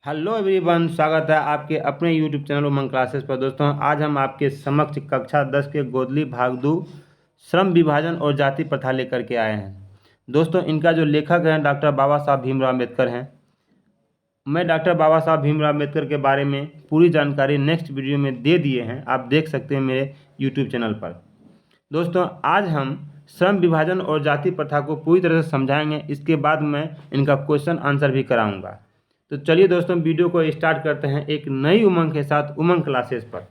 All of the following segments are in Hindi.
हेलो एवरीवन, स्वागत है आपके अपने यूट्यूब चैनल उमंग क्लासेस पर। दोस्तों, आज हम आपके समक्ष कक्षा 10 के गोदली भाग 2 श्रम विभाजन और जाति प्रथा लेकर के आए हैं। दोस्तों, इनका जो लेखक हैं डॉक्टर बाबा साहब भीमराव अम्बेडकर हैं। मैं डॉक्टर बाबा साहब भीमराव अम्बेडकर के बारे में पूरी जानकारी नेक्स्ट वीडियो में दे दिए हैं, आप देख सकते हैं मेरे यूट्यूब चैनल पर। दोस्तों, आज हम श्रम विभाजन और जाति प्रथा को पूरी तरह से समझाएंगे। इसके बाद मैं इनका क्वेश्चन आंसर भी कराऊंगा। तो चलिए दोस्तों, वीडियो को स्टार्ट करते हैं एक नई उमंग के साथ उमंग क्लासेस पर।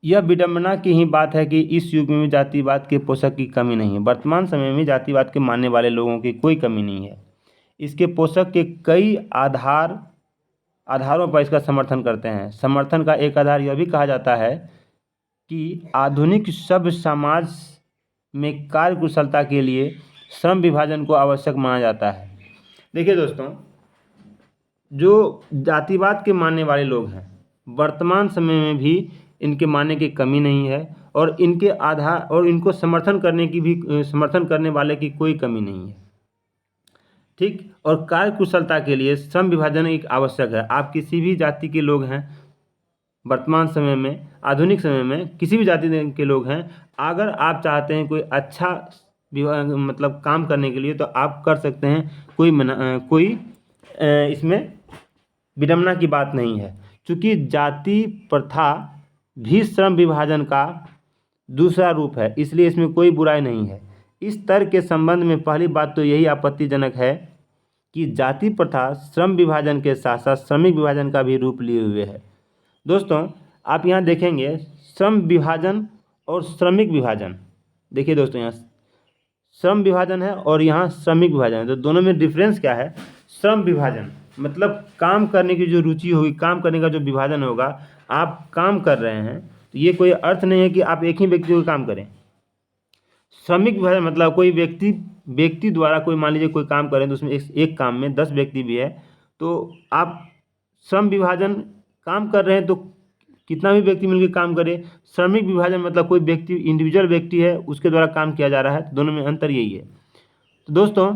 यह विडंबना की ही बात है कि इस युग में जातिवाद के पोषक की कमी नहीं है। वर्तमान समय में जातिवाद के मानने वाले लोगों की कोई कमी नहीं है। इसके पोषक के कई आधारों पर इसका समर्थन करते हैं। समर्थन का एक आधार यह भी कहा जाता है कि आधुनिक सभ्य समाज में कार्य कुशलता के लिए श्रम विभाजन को आवश्यक माना जाता है। देखिए दोस्तों, जो जातिवाद के मानने वाले लोग हैं, वर्तमान समय में भी इनके मानने की कमी नहीं है और इनके आधार और इनको समर्थन करने वाले की कोई कमी नहीं है। ठीक, और कार्य कुशलता के लिए श्रम विभाजन एक आवश्यक है। आप किसी भी जाति के लोग हैं, वर्तमान समय में, आधुनिक समय में किसी भी जाति के लोग हैं, अगर आप चाहते हैं कोई अच्छा मतलब काम करने के लिए, तो आप कर सकते हैं। कोई इसमें विडंबना की बात नहीं है, क्योंकि जाति प्रथा भी श्रम विभाजन का दूसरा रूप है, इसलिए इसमें कोई बुराई नहीं है। इस तर्क के संबंध में पहली बात तो यही आपत्तिजनक है कि जाति प्रथा श्रम विभाजन के साथ साथ श्रमिक विभाजन का भी रूप लिए हुए है। दोस्तों, आप यहाँ देखेंगे श्रम विभाजन और श्रमिक विभाजन। देखिए दोस्तों, यहाँ श्रम विभाजन है और यहाँ श्रमिक विभाजन है, तो दोनों में डिफरेंस क्या है? श्रम विभाजन मतलब काम करने की जो रुचि होगी, काम करने का जो विभाजन होगा, आप काम कर रहे हैं, तो ये कोई अर्थ नहीं है कि आप एक ही व्यक्ति को काम करें। श्रमिक विभाजन मतलब कोई व्यक्ति द्वारा कोई, मान लीजिए कोई काम करें तो उसमें एक काम में 10 व्यक्ति भी है, तो आप श्रम विभाजन काम कर रहे हैं तो कितना भी व्यक्ति मिलकर काम करे। श्रमिक विभाजन मतलब कोई व्यक्ति, इंडिविजुअल व्यक्ति है, उसके द्वारा काम किया जा रहा है, तो दोनों में अंतर यही है। तो दोस्तों,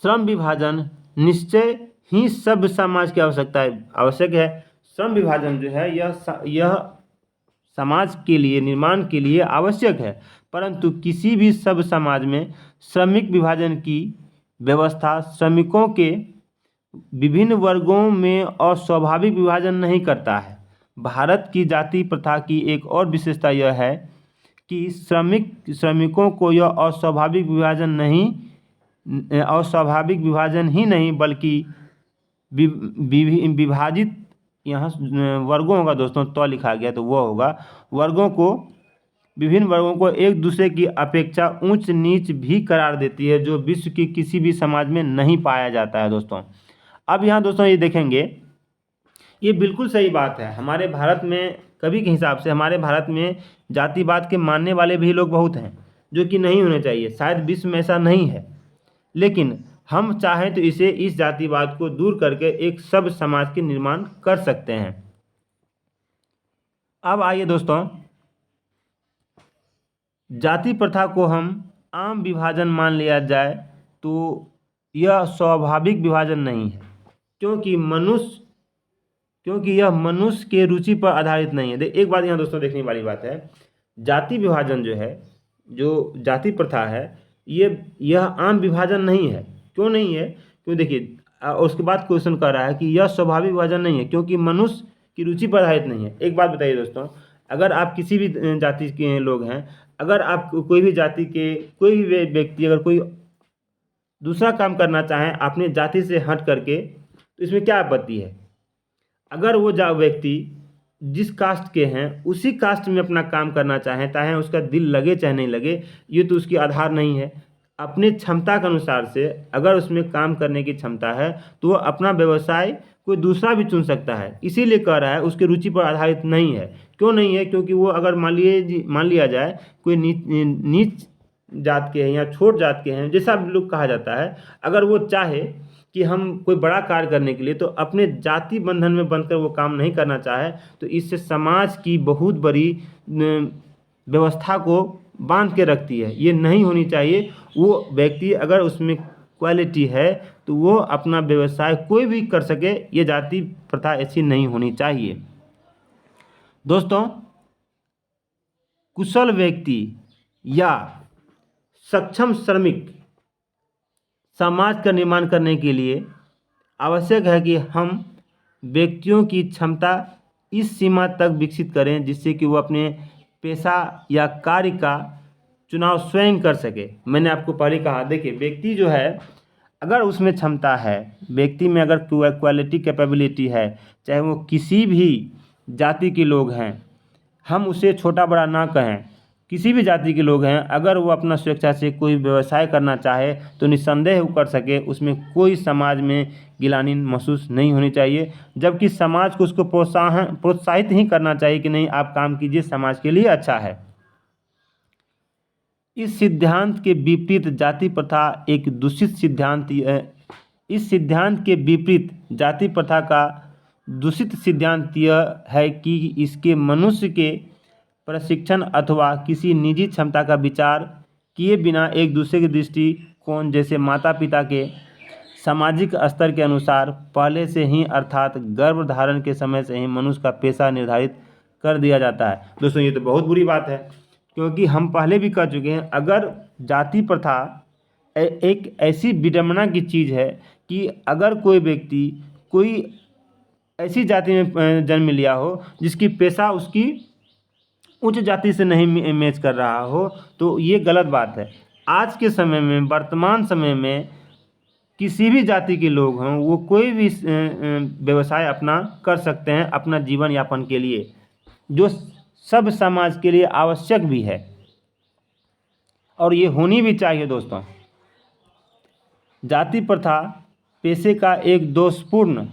श्रम विभाजन निश्चय ही सभ्य समाज की आवश्यक है। श्रम विभाजन जो है यह समाज के लिए, निर्माण के लिए आवश्यक है, परंतु किसी भी सभ्य समाज में श्रमिक विभाजन की व्यवस्था श्रमिकों के विभिन्न वर्गों में अस्वाभाविक विभाजन नहीं करता है। भारत की जाति प्रथा की एक और विशेषता यह है कि श्रमिकों को यह अस्वाभाविक विभाजन ही नहीं बल्कि विभाजित, यहाँ वर्गों होगा दोस्तों, तो लिखा गया तो वो होगा, विभिन्न वर्गों को एक दूसरे की अपेक्षा ऊंच नीच भी करार देती है, जो विश्व की किसी भी समाज में नहीं पाया जाता है। दोस्तों, अब यहाँ दोस्तों ये देखेंगे, ये बिल्कुल सही बात है। हमारे भारत में, कभी के हिसाब से हमारे भारत में जातिवाद के मानने वाले भी लोग बहुत हैं, जो कि नहीं होने चाहिए। शायद विश्व में ऐसा नहीं है, लेकिन हम चाहें तो इस जातिवाद को दूर करके एक सभ्य समाज के निर्माण कर सकते हैं। अब आइए दोस्तों, जाति प्रथा को हम आम विभाजन मान लिया जाए तो यह स्वाभाविक विभाजन नहीं है, क्योंकि यह मनुष्य के रुचि पर आधारित नहीं है। एक बात यहाँ दोस्तों देखने वाली बात है, जाति विभाजन जो है, जो जाति प्रथा है, यह आम विभाजन नहीं है। क्यों नहीं है? क्यों, देखिए उसके बाद क्वेश्चन कर रहा है कि यह स्वाभाविक विभाजन नहीं है क्योंकि मनुष्य की रुचि पर आधारित नहीं है। एक बात बताइए दोस्तों, अगर आप किसी भी जाति के लोग हैं, अगर आप कोई भी जाति के कोई भी व्यक्ति अगर कोई दूसरा काम करना चाहें अपनी जाति से हट करके, तो इसमें क्या आपत्ति है? अगर वो व्यक्ति जिस कास्ट के हैं उसी कास्ट में अपना काम करना चाहे उसका दिल लगे चाहे नहीं लगे, ये तो उसकी आधार नहीं है। अपने क्षमता के अनुसार से अगर उसमें काम करने की क्षमता है तो वो अपना व्यवसाय कोई दूसरा भी चुन सकता है। इसीलिए कह रहा है उसके रुचि पर आधारित नहीं है। क्यों नहीं है? क्योंकि वो अगर मान लिया जाए कोई नीच जात के हैं या छोट जात के हैं, जैसा लोग कहा जाता है, अगर वो चाहे कि हम कोई बड़ा कार्य करने के लिए, तो अपने जाति बंधन में बंधकर वो काम नहीं करना चाहे, तो इससे समाज की बहुत बड़ी व्यवस्था को बांध के रखती है। ये नहीं होनी चाहिए। वो व्यक्ति अगर उसमें क्वालिटी है तो वो अपना व्यवसाय कोई भी कर सके, ये जाति प्रथा ऐसी नहीं होनी चाहिए। दोस्तों, कुशल व्यक्ति या सक्षम श्रमिक समाज का निर्माण करने के लिए आवश्यक है कि हम व्यक्तियों की क्षमता इस सीमा तक विकसित करें जिससे कि वो अपने पेशा या कार्य का चुनाव स्वयं कर सके। मैंने आपको पहले कहा, देखिए व्यक्ति जो है अगर उसमें क्षमता है, व्यक्ति में अगर क्वालिटी कैपेबिलिटी है, चाहे वो किसी भी जाति के लोग हैं, हम उसे छोटा बड़ा ना कहें, किसी भी जाति के लोग हैं, अगर वो अपना स्वेच्छा से कोई व्यवसाय करना चाहे तो निस्संदेह वो कर सके, उसमें कोई समाज में गिलानी महसूस नहीं होनी चाहिए। जबकि समाज को उसको प्रोत्साहित ही करना चाहिए कि नहीं आप काम कीजिए, समाज के लिए अच्छा है। इस सिद्धांत के विपरीत जाति प्रथा एक दूषित सिद्धांत है। इस सिद्धांत के विपरीत जाति प्रथा का दूषित सिद्धांत यह है कि इसके मनुष्य के प्रशिक्षण अथवा किसी निजी क्षमता का विचार किए बिना एक दूसरे के दृष्टिकोण जैसे माता पिता के सामाजिक स्तर के अनुसार पहले से ही अर्थात गर्भधारण के समय से ही मनुष्य का पेशा निर्धारित कर दिया जाता है। दोस्तों, ये तो बहुत बुरी बात है, क्योंकि हम पहले भी कह चुके हैं, अगर जाति प्रथा एक ऐसी विडंबना की चीज़ है कि अगर कोई व्यक्ति कोई ऐसी जाति में जन्म लिया हो जिसकी पेशा उसकी उच्च जाति से नहीं मैच कर रहा हो, तो ये गलत बात है। आज के समय में, वर्तमान समय में किसी भी जाति के लोग हों, वो कोई भी व्यवसाय अपना कर सकते हैं अपना जीवन यापन के लिए, जो सब समाज के लिए आवश्यक भी है और ये होनी भी चाहिए। दोस्तों, जाति प्रथा पेशे का एक दोषपूर्ण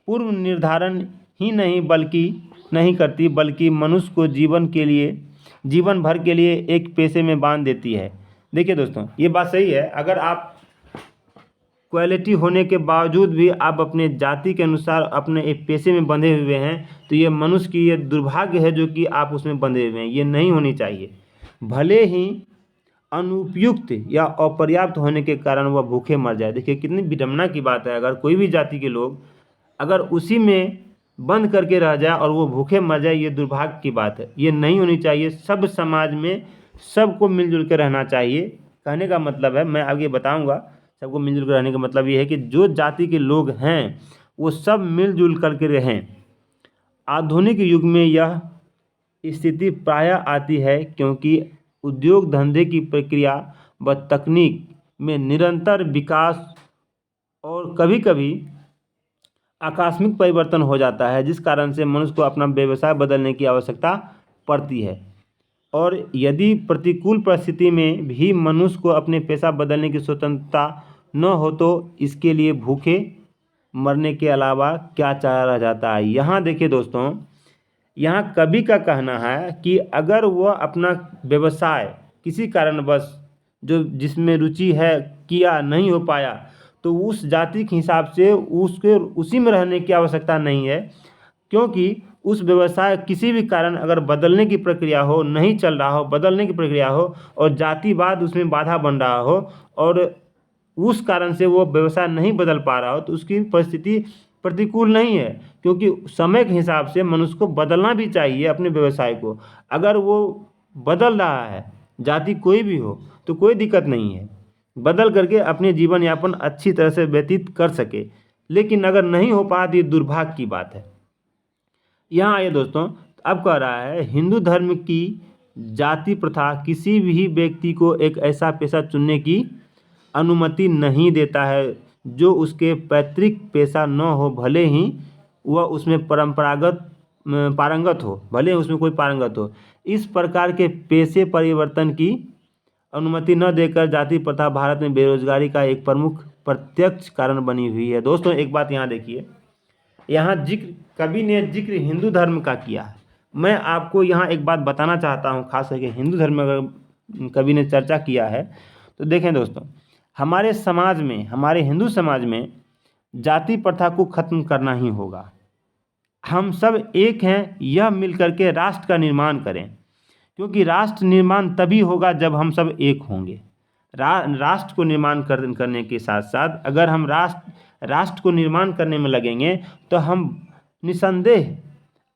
पूर्व निर्धारण ही नहीं करती, बल्कि मनुष्य को जीवन भर के लिए एक पेशे में बांध देती है। देखिए दोस्तों, ये बात सही है, अगर आप क्वालिटी होने के बावजूद भी आप अपने जाति के अनुसार अपने एक पेशे में बंधे हुए हैं, तो ये मनुष्य की ये दुर्भाग्य है जो कि आप उसमें बंधे हुए हैं। ये नहीं होनी चाहिए। भले ही अनुपयुक्त या अपर्याप्त होने के कारण वह भूखे मर जाए। देखिए कितनी विडंबना की बात है, अगर कोई भी जाति के लोग अगर उसी में बंद करके रह जाए और वो भूखे मर जाए, ये दुर्भाग्य की बात है। ये नहीं होनी चाहिए। सब समाज में सबको मिलजुल के रहना चाहिए। कहने का मतलब है, मैं आगे बताऊंगा, सबको मिलजुल कर रहने का मतलब ये है कि जो जाति के लोग हैं वो सब मिलजुल करके रहें। आधुनिक युग में यह स्थिति प्रायः आती है क्योंकि उद्योग धंधे की प्रक्रिया व तकनीक में निरंतर विकास और कभी कभी आकस्मिक परिवर्तन हो जाता है, जिस कारण से मनुष्य को अपना व्यवसाय बदलने की आवश्यकता पड़ती है। और यदि प्रतिकूल परिस्थिति में भी मनुष्य को अपने पेशा बदलने की स्वतंत्रता न हो तो इसके लिए भूखे मरने के अलावा क्या चारा रह जाता है। यहाँ देखिए दोस्तों, यहाँ कवि का कहना है कि अगर वह अपना व्यवसाय किसी कारणवश जो जिसमें रुचि है किया नहीं हो पाया, तो उस जाति के हिसाब से उसके उसी में रहने की आवश्यकता नहीं है, क्योंकि उस व्यवसाय किसी भी कारण अगर बदलने की प्रक्रिया हो, नहीं चल रहा हो, बदलने की प्रक्रिया हो और जातिवाद उसमें बाधा बन रहा हो और उस कारण से वो व्यवसाय नहीं बदल पा रहा हो, तो उसकी परिस्थिति प्रतिकूल नहीं है, क्योंकि समय के हिसाब से मनुष्य को बदलना भी चाहिए अपने व्यवसाय को। अगर वो बदल रहा है, जाति कोई भी हो, तो कोई दिक्कत नहीं है, बदल करके अपने जीवन यापन अच्छी तरह से व्यतीत कर सके। लेकिन अगर नहीं हो पा तो ये दुर्भाग्य की बात है। यहाँ आइए दोस्तों, अब कह रहा है हिंदू धर्म की जाति प्रथा किसी भी व्यक्ति को एक ऐसा पेशा चुनने की अनुमति नहीं देता है जो उसके पैतृक पेशा न हो, भले ही वह उसमें पारंगत हो, भले ही उसमें कोई पारंगत हो। इस प्रकार के पेशे परिवर्तन की अनुमति न देकर जाति प्रथा भारत में बेरोजगारी का एक प्रमुख प्रत्यक्ष कारण बनी हुई है। दोस्तों, एक बात यहाँ देखिए, यहाँ कवि ने जिक्र हिंदू धर्म का किया है। मैं आपको यहाँ एक बात बताना चाहता हूँ, खास करके हिंदू धर्म में अगर कवि ने चर्चा किया है तो देखें दोस्तों, हमारे समाज में, हमारे हिंदू समाज में जाति प्रथा को खत्म करना ही होगा। हम सब एक हैं, यह मिलकर के राष्ट्र का निर्माण करें, क्योंकि राष्ट्र निर्माण तभी होगा जब हम सब एक होंगे। राष्ट्र को निर्माण करने के साथ साथ अगर हम राष्ट्र को निर्माण करने में लगेंगे तो हम निसंदेह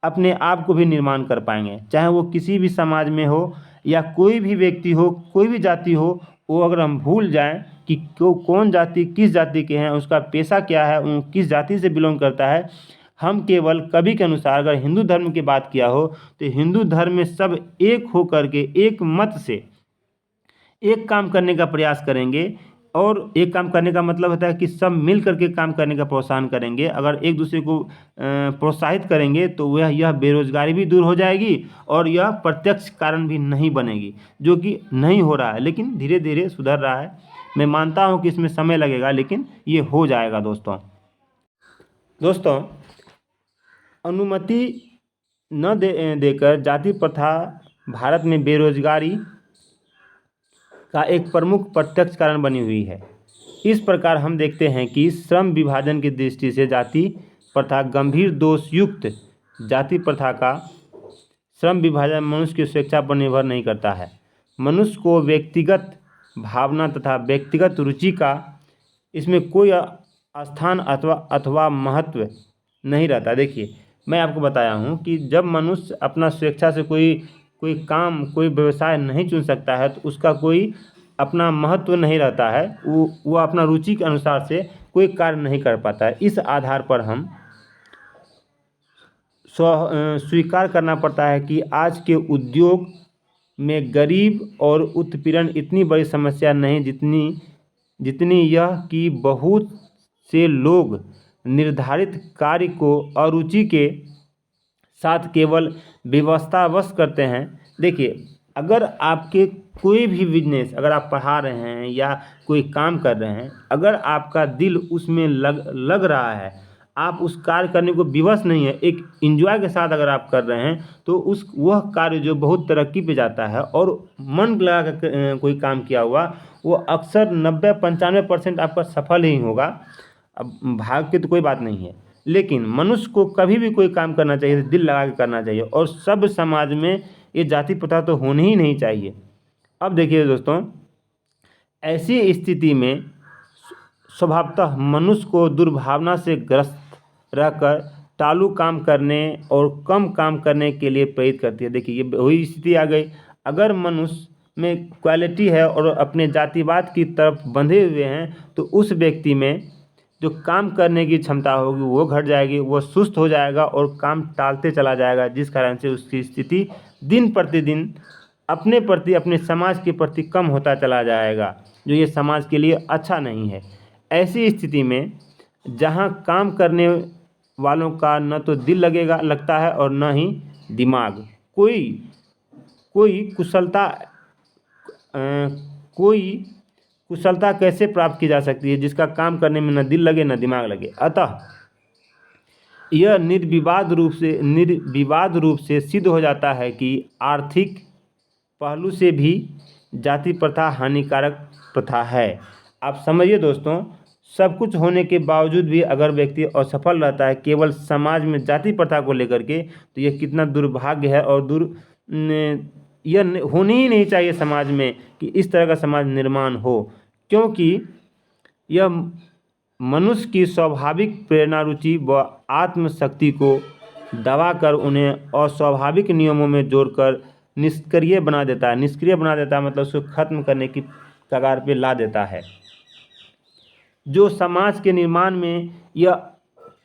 अपने आप को भी निर्माण कर पाएंगे। चाहे वो किसी भी समाज में हो या कोई भी व्यक्ति हो, कोई भी जाति हो, वो अगर हम भूल जाएं कि कौन जाति किस जाति के हैं, उसका पेशा क्या है, किस जाति से बिलोंग करता है, हम केवल कवि के अनुसार अगर हिंदू धर्म की बात किया हो तो हिंदू धर्म में सब एक हो करके एक मत से एक काम करने का प्रयास करेंगे। और एक काम करने का मतलब होता है कि सब मिल करके काम करने का प्रोत्साहन करेंगे। अगर एक दूसरे को प्रोत्साहित करेंगे तो यह बेरोजगारी भी दूर हो जाएगी और यह प्रत्यक्ष कारण भी नहीं बनेगी, जो कि नहीं हो रहा है, लेकिन धीरे धीरे सुधर रहा है। मैं मानता हूँ कि इसमें समय लगेगा, लेकिन ये हो जाएगा। दोस्तों अनुमति न देकर जाति प्रथा भारत में बेरोजगारी का एक प्रमुख प्रत्यक्ष कारण बनी हुई है। इस प्रकार हम देखते हैं कि श्रम विभाजन की दृष्टि से जाति प्रथा गंभीर दोषयुक्त जाति प्रथा का श्रम विभाजन मनुष्य की स्वेच्छा पर निर्भर नहीं करता है। मनुष्य को व्यक्तिगत भावना तथा व्यक्तिगत रुचि का इसमें कोई स्थान अथवा महत्व नहीं रहता। देखिए, मैं आपको बताया हूँ कि जब मनुष्य अपना स्वेच्छा से कोई काम, कोई व्यवसाय नहीं चुन सकता है तो उसका कोई अपना महत्व नहीं रहता है। वो अपना रुचि के अनुसार से कोई कार्य नहीं कर पाता है। इस आधार पर हम स्वीकार करना पड़ता है कि आज के उद्योग में गरीब और उत्पीड़न इतनी बड़ी समस्या नहीं जितनी यह कि बहुत से लोग निर्धारित कार्य को अरुचि के साथ केवल व्यवस्थावश करते हैं। देखिए, अगर आपके कोई भी बिजनेस, अगर आप पढ़ा रहे हैं या कोई काम कर रहे हैं, अगर आपका दिल उसमें लग रहा है, आप उस कार्य करने को विवश नहीं है, एक एंजॉय के साथ अगर आप कर रहे हैं, तो वह कार्य जो बहुत तरक्की पे जाता है और मन लगा कर कोई काम किया हुआ, वो अक्सर 90-95% आपका सफल ही होगा। अब भाग्य की तो कोई बात नहीं है, लेकिन मनुष्य को कभी भी कोई काम करना चाहिए तो दिल लगा के करना चाहिए। और सब समाज में ये जाति प्रथा तो होनी ही नहीं चाहिए। अब देखिए दोस्तों, ऐसी स्थिति में स्वभावतः मनुष्य को दुर्भावना से ग्रस्त रहकर टालू काम करने और कम काम करने के लिए प्रेरित करती है। देखिए, ये वही स्थिति आ गई। अगर मनुष्य में क्वालिटी है और अपने जातिवाद की तरफ बंधे हुए हैं तो उस व्यक्ति में जो काम करने की क्षमता होगी वो घट जाएगी, वो सुस्त हो जाएगा और काम टालते चला जाएगा, जिस कारण से उसकी स्थिति दिन प्रतिदिन अपने प्रति, अपने समाज के प्रति कम होता चला जाएगा, जो ये समाज के लिए अच्छा नहीं है। ऐसी स्थिति में जहाँ काम करने वालों का न तो दिल लगता है और न ही दिमाग, कोई कुशलता कैसे प्राप्त की जा सकती है जिसका काम करने में न दिल लगे न दिमाग लगे। अतः यह निर्विवाद रूप से सिद्ध हो जाता है कि आर्थिक पहलू से भी जाति प्रथा हानिकारक प्रथा है। आप समझिए दोस्तों, सब कुछ होने के बावजूद भी अगर व्यक्ति असफल रहता है केवल समाज में जाति प्रथा को लेकर के, तो यह कितना दुर्भाग्य है। और यह होनी ही नहीं चाहिए समाज में कि इस तरह का समाज निर्माण हो, क्योंकि यह मनुष्य की स्वाभाविक प्रेरणा, रुचि व आत्मशक्ति को दबाकर उन्हें अस्वाभाविक नियमों में जोड़कर निष्क्रिय बना देता है। मतलब उसको खत्म करने की कगार पे ला देता है। जो समाज के निर्माण में यह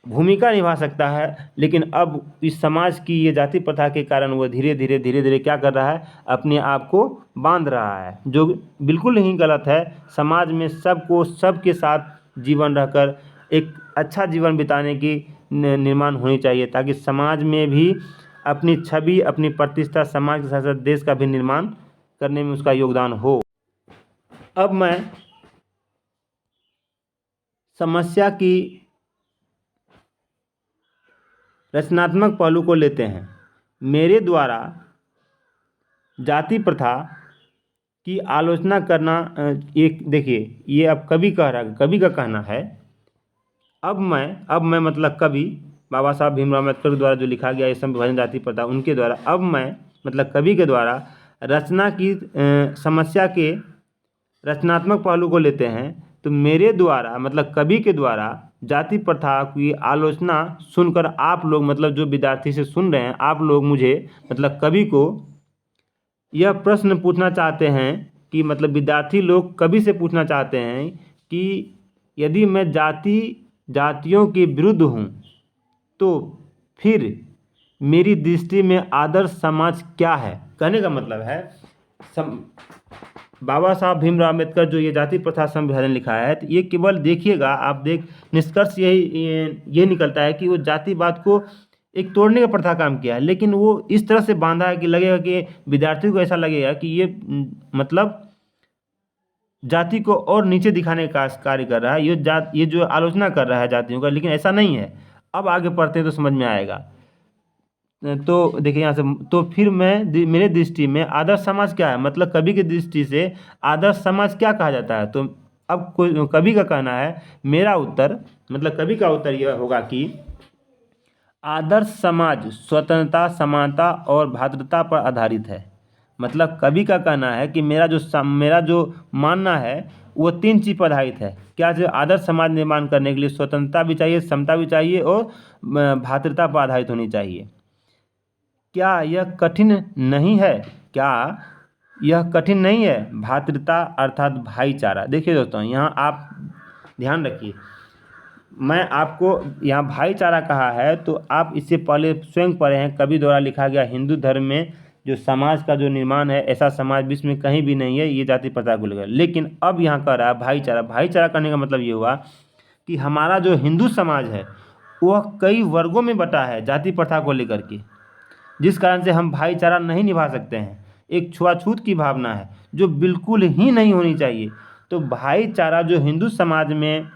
भूमिका निभा सकता है, लेकिन अब इस समाज की ये जाति प्रथा के कारण वह धीरे धीरे क्या कर रहा है, अपने आप को बांध रहा है, जो बिल्कुल नहीं गलत है। समाज में सबको सबके साथ जीवन रहकर एक अच्छा जीवन बिताने की निर्माण होनी चाहिए, ताकि समाज में भी अपनी छवि, अपनी प्रतिष्ठा, समाज के साथ साथ देश का भी निर्माण करने में उसका योगदान हो। अब मैं समस्या की रचनात्मक पहलू को लेते हैं। मेरे द्वारा जाति प्रथा की आलोचना करना, एक देखिए, ये अब कवि का कहना है। अब मैं मतलब कवि बाबा साहब भीमराव अम्बेडकर के द्वारा जो लिखा गया ये श्रम विभाजन जाति प्रथा, उनके द्वारा, अब मैं मतलब कवि के द्वारा रचना की समस्या के रचनात्मक पहलू को लेते हैं तो मेरे द्वारा मतलब कवि के द्वारा जाति प्रथा की आलोचना सुनकर आप लोग मतलब जो विद्यार्थी से सुन रहे हैं आप लोग मुझे मतलब कवि को यह प्रश्न पूछना चाहते हैं कि मतलब विद्यार्थी लोग कवि से पूछना चाहते हैं कि यदि मैं जातियों के विरुद्ध हूँ तो फिर मेरी दृष्टि में आदर्श समाज क्या है। कहने का मतलब है बाबा साहब भीमराव अम्बेडकर जो ये जाति प्रथा संविधान लिखा है तो ये केवल देखिएगा आप निष्कर्ष यही निकलता है कि वो जातिवाद को एक तोड़ने का प्रथा काम किया है, लेकिन वो इस तरह से बांधा है कि लगेगा कि विद्यार्थियों को ऐसा लगेगा कि ये मतलब जाति को और नीचे दिखाने का कार्य कर रहा है, ये जो आलोचना कर रहा है जातियों का, लेकिन ऐसा नहीं है। अब आगे पढ़ते हैं तो समझ में आएगा। तो देखिए यहाँ से तो फिर मेरे दृष्टि में आदर्श समाज क्या है, मतलब कवि की दृष्टि से आदर्श समाज क्या कहा जाता है। तो अब कोई कवि का कहना है, मेरा उत्तर मतलब कवि का उत्तर यह होगा कि आदर्श समाज स्वतंत्रता, समानता और भ्रातृता पर आधारित है। मतलब कवि का कहना है कि मेरा जो मानना है वो 3 चीज़ पर आधारित है। क्या जो आदर्श समाज निर्माण करने के लिए स्वतंत्रता भी चाहिए, समता भी चाहिए और भ्रातृता पर आधारित होनी चाहिए। क्या यह कठिन नहीं है? क्या यह कठिन नहीं है? भ्रातृता अर्थात भाईचारा। देखिए दोस्तों, यहाँ आप ध्यान रखिए, मैं आपको यहाँ भाईचारा कहा है तो आप इससे पहले स्वयं पढ़े हैं, कवि द्वारा लिखा गया हिंदू धर्म में जो समाज का जो निर्माण है ऐसा समाज विश्व में कहीं भी नहीं है, ये जाति प्रथा को लेकर। लेकिन अब यहाँ कह रहा है भाईचारा। भाईचारा करने का मतलब ये हुआ कि हमारा जो हिंदू समाज है वह कई वर्गों में बटा है जाति प्रथा को लेकर के, जिस कारण से हम भाईचारा नहीं निभा सकते हैं। एक छुआछूत की भावना है जो बिल्कुल ही नहीं होनी चाहिए। तो भाईचारा जो हिंदू समाज में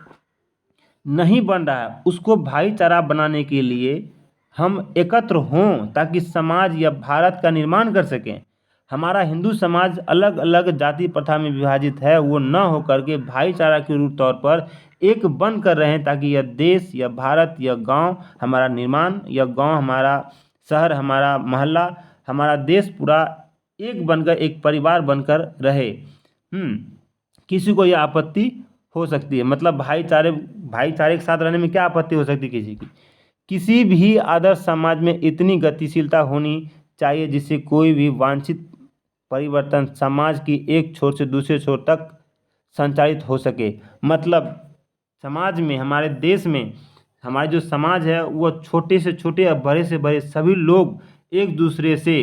नहीं बन रहा है उसको भाईचारा बनाने के लिए हम एकत्र हों ताकि समाज या भारत का निर्माण कर सकें। हमारा हिंदू समाज अलग अलग जाति प्रथा में विभाजित है, वो न होकर के भाईचारा के रूप तौर पर एक बन कर रहें ताकि यह देश या भारत या गांव हमारा निर्माण, या गांव हमारा शहर, हमारा मोहल्ला, हमारा देश पूरा एक बनकर एक परिवार बनकर रहे। किसी को यह आपत्ति हो सकती है, मतलब भाईचारे के साथ रहने में क्या आपत्ति हो सकती है किसी की। किसी भी आदर्श समाज में इतनी गतिशीलता होनी चाहिए जिससे कोई भी वांछित परिवर्तन समाज की एक छोर से दूसरे छोर तक संचालित हो सके। मतलब समाज में, हमारे देश में हमारे जो समाज है वह छोटे से छोटे और बड़े से बड़े सभी लोग एक दूसरे से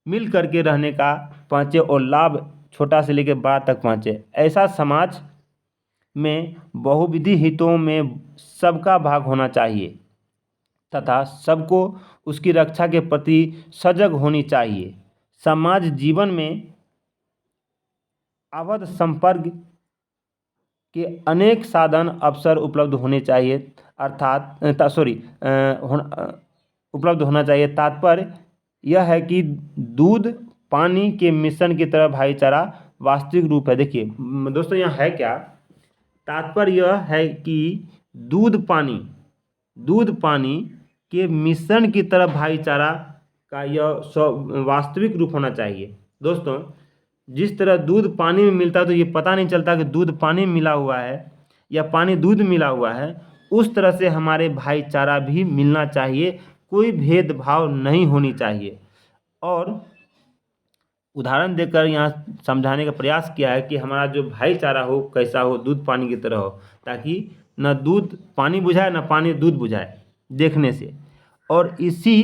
मिल करके रहने का पहुँचे और लाभ छोटा से लेकर बड़ा तक पहुँचे। ऐसा समाज में बहुविधि हितों में सबका भाग होना चाहिए तथा सबको उसकी रक्षा के प्रति सजग होनी चाहिए। समाज जीवन में अवध संपर्क के अनेक साधन अवसर उपलब्ध होने चाहिए, उपलब्ध होना चाहिए। तात्पर्य यह है कि दूध पानी के मिश्रण की तरह भाईचारा वास्तविक रूप है। देखिए दोस्तों, यहाँ है क्या, तात्पर्य यह है कि दूध पानी के मिश्रण की तरह भाईचारा का यह वास्तविक रूप होना चाहिए। दोस्तों, जिस तरह दूध पानी में मिलता है तो ये पता नहीं चलता कि दूध पानी में मिला हुआ है या पानी दूध में मिला हुआ है, उस तरह से हमारे भाईचारा भी मिलना चाहिए, कोई भेदभाव नहीं होनी चाहिए। और उदाहरण देकर यहाँ समझाने का प्रयास किया है कि हमारा जो भाईचारा हो कैसा हो, दूध पानी की तरह हो, ताकि न दूध पानी बुझाए न पानी दूध बुझाए देखने से। और इसी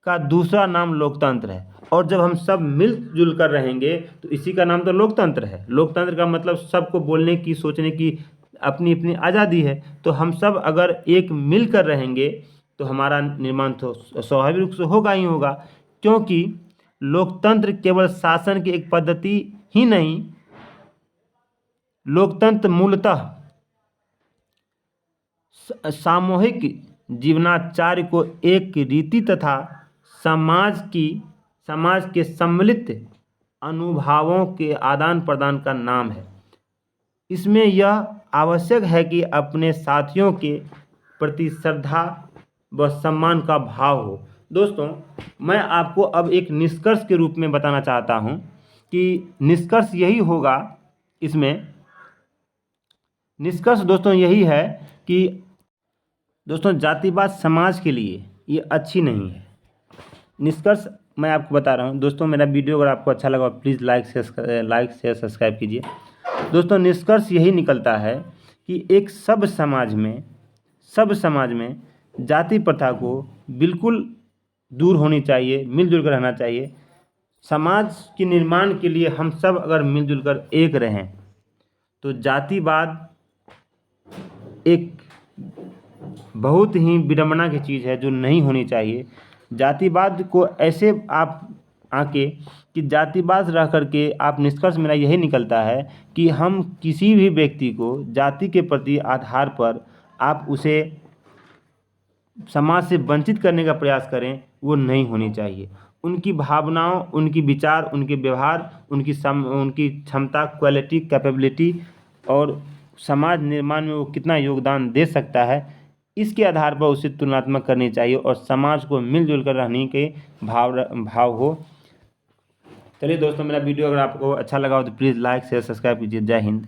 का दूसरा नाम लोकतंत्र है। और जब हम सब मिलजुल कर रहेंगे तो इसी का नाम तो लोकतंत्र है। लोकतंत्र का मतलब सबको बोलने की, सोचने की अपनी अपनी आज़ादी है। तो हम सब अगर एक मिल कर रहेंगे तो हमारा निर्माण तो स्वाभाविक रूप से होगा ही होगा, क्योंकि लोकतंत्र केवल शासन की एक पद्धति ही नहीं, लोकतंत्र मूलतः सामूहिक जीवनाचार्य को एक रीति तथा समाज के सम्मिलित अनुभवों के आदान प्रदान का नाम है। इसमें यह आवश्यक है कि अपने साथियों के प्रति श्रद्धा व सम्मान का भाव हो। दोस्तों, मैं आपको अब एक निष्कर्ष के रूप में बताना चाहता हूँ कि निष्कर्ष यही होगा इसमें निष्कर्ष दोस्तों यही है कि दोस्तों जातिवाद समाज के लिए ये अच्छी नहीं है। निष्कर्ष मैं आपको बता रहा हूँ दोस्तों। मेरा वीडियो अगर आपको अच्छा लगा प्लीज़ लाइक शेयर सब्सक्राइब कीजिए। दोस्तों निष्कर्ष यही निकलता है कि एक सब समाज में जाति प्रथा को बिल्कुल दूर होनी चाहिए, मिलजुल कर रहना चाहिए। समाज के निर्माण के लिए हम सब अगर मिलजुल कर एक रहें तो जातिवाद एक बहुत ही विडंबना की चीज़ है जो नहीं होनी चाहिए। जातिवाद को ऐसे आप आके कि जातिवाद रह करके आप निष्कर्ष मेरा यही निकलता है कि हम किसी भी व्यक्ति को जाति के प्रति आधार पर आप उसे समाज से वंचित करने का प्रयास करें, वो नहीं होनी चाहिए। उनकी भावनाओं, उनकी विचार, उनके व्यवहार, उनकी क्षमता, क्वालिटी, कैपेबिलिटी और समाज निर्माण में वो कितना योगदान दे सकता है, इसके आधार पर उसे तुलनात्मक करनी चाहिए और समाज को मिलजुल कर रहने के भाव हो। चलिए दोस्तों, मेरा वीडियो अगर आपको अच्छा लगा हो तो प्लीज़ लाइक शेयर सब्सक्राइब कीजिए। जय हिंद।